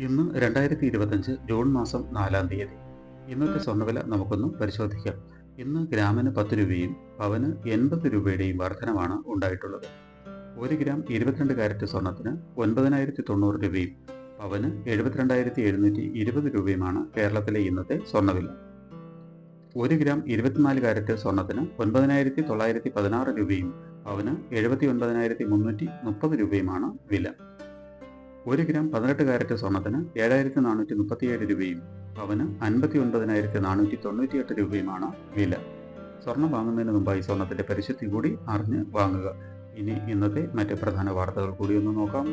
ഇന്ന് 2025 ജൂൺ മാസം 4-ാം തീയതി. ഇന്നത്തെ സ്വർണ്ണവില നമുക്കൊന്ന് പരിശോധിക്കാം. ഇന്ന് ഗ്രാമിന് 10 രൂപയും പവന് 80 രൂപയുടെയും വർധനമാണ് ഉണ്ടായിട്ടുള്ളത്. 1 ഗ്രാം 22 കാരറ്റ് സ്വർണത്തിന് 9,090 രൂപയും പവന് 72,720 രൂപയുമാണ് കേരളത്തിലെ ഇന്നത്തെ സ്വർണ്ണവില. 1 ഗ്രാം 24 കാരറ്റ് സ്വർണത്തിന് 9,916 രൂപയും പവന് 79,330 രൂപയുമാണ് വില. 1 ഗ്രാം 18 കാരറ്റ് സ്വർണത്തിന് 7,437 രൂപയും പവന് 59,498 രൂപയുമാണ് വില. സ്വർണം വാങ്ങുന്നതിന് മുമ്പായി സ്വർണത്തിന്റെ പരിശുദ്ധി കൂടി അറിഞ്ഞ് വാങ്ങുക. ഇനി ഇന്നത്തെ മറ്റ് പ്രധാന വാർത്തകൾ കൂടി ഒന്ന് നോക്കാം.